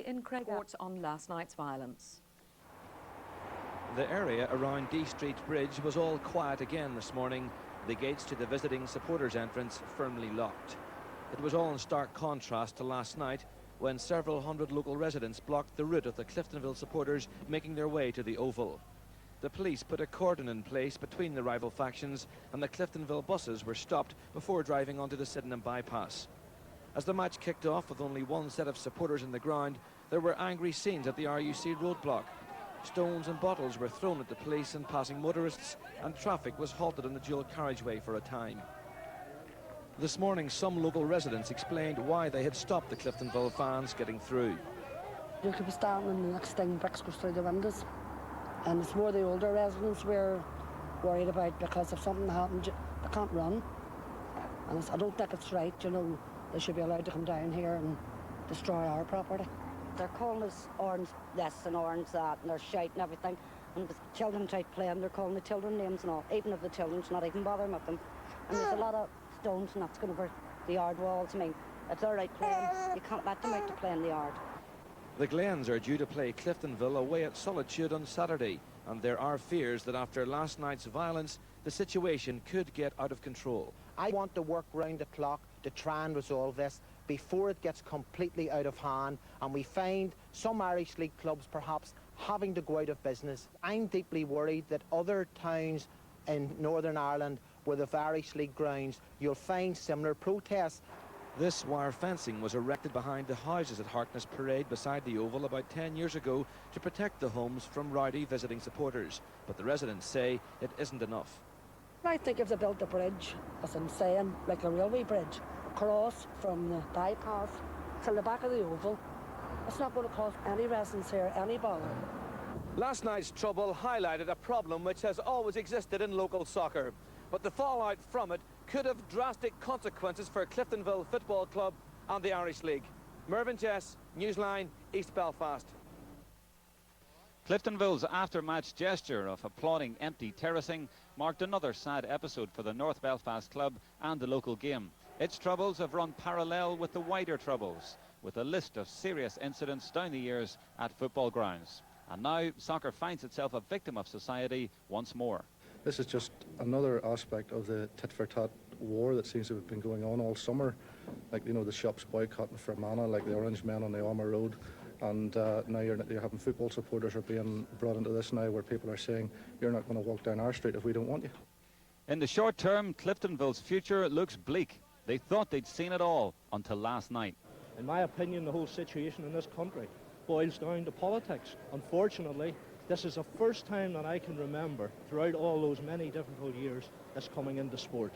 In Craigort on last night's violence. The area around D Street Bridge was all quiet again this morning, the gates to the visiting supporters' entrance firmly locked. It was all in stark contrast to last night, when several hundred local residents blocked the route of the Cliftonville supporters making their way to the Oval. The police put a cordon in place between the rival factions, and the Cliftonville buses were stopped before driving onto the Sydenham bypass. As the match kicked off with only one set of supporters in the ground, there were angry scenes at the RUC roadblock. Stones and bottles were thrown at the police and passing motorists, and traffic was halted on the dual carriageway for a time. This morning, some local residents explained why they had stopped the Cliftonville fans getting through. You could be standing and the next thing bricks goes through the windows. And it's more the older residents we're worried about, because if something happened, they can't run. And I don't think it's right, you know, they should be allowed to come down here and destroy our property. They're calling us orange this and orange that, and they're shouting everything. And the children try playing, they're calling the children names and all, even if the children's not even bothering with them. And there's a lot of stones and that's going over the yard walls. I mean, if they're out playing, you can't let them out to play in the yard. The Glens are due to play Cliftonville away at Solitude on Saturday, and there are fears that after last night's violence, the situation could get out of control. I want to work round the clock to try and resolve this before it gets completely out of hand and we find some Irish League clubs perhaps having to go out of business. I'm deeply worried that other towns in Northern Ireland with the Irish League grounds, you'll find similar protests. This wire fencing was erected behind the houses at Harkness Parade beside the Oval about 10 years ago to protect the homes from rowdy visiting supporters, but the residents say it isn't enough. I think if they built a bridge, as I'm saying, like a railway bridge, across from the bypass to the back of the Oval, it's not going to cause any residents here any bother. Last night's trouble highlighted a problem which has always existed in local soccer, but the fallout from it could have drastic consequences for Cliftonville Football Club and the Irish League. Mervyn Jess, Newsline, East Belfast. Cliftonville's after-match gesture of applauding empty terracing marked another sad episode for the North Belfast club and the local game. Its troubles have run parallel with the wider troubles, with a list of serious incidents down the years at football grounds. And now soccer finds itself a victim of society once more. This is just another aspect of the tit-for-tat war that seems to have been going on all summer. Like, you know, the shops boycotting Fermanagh, like the Orange Men on the Armour Road. And now you're having football supporters are being brought into this now, where people are saying, you're not going to walk down our street if we don't want you. In the short term, Cliftonville's future looks bleak. They thought they'd seen it all until last night. In my opinion, the whole situation in this country boils down to politics. Unfortunately, this is the first time that I can remember, throughout all those many difficult years, that's coming into sport.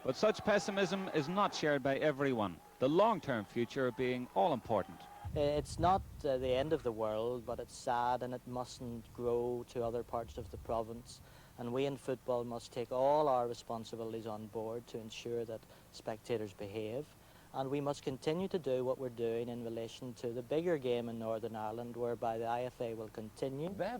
But such pessimism is not shared by everyone, the long-term future being all-important. It's not the end of the world, but it's sad and it mustn't grow to other parts of the province. And we in football must take all our responsibilities on board to ensure that spectators behave. And we must continue to do what we're doing in relation to the bigger game in Northern Ireland, whereby the IFA will continue. Bev,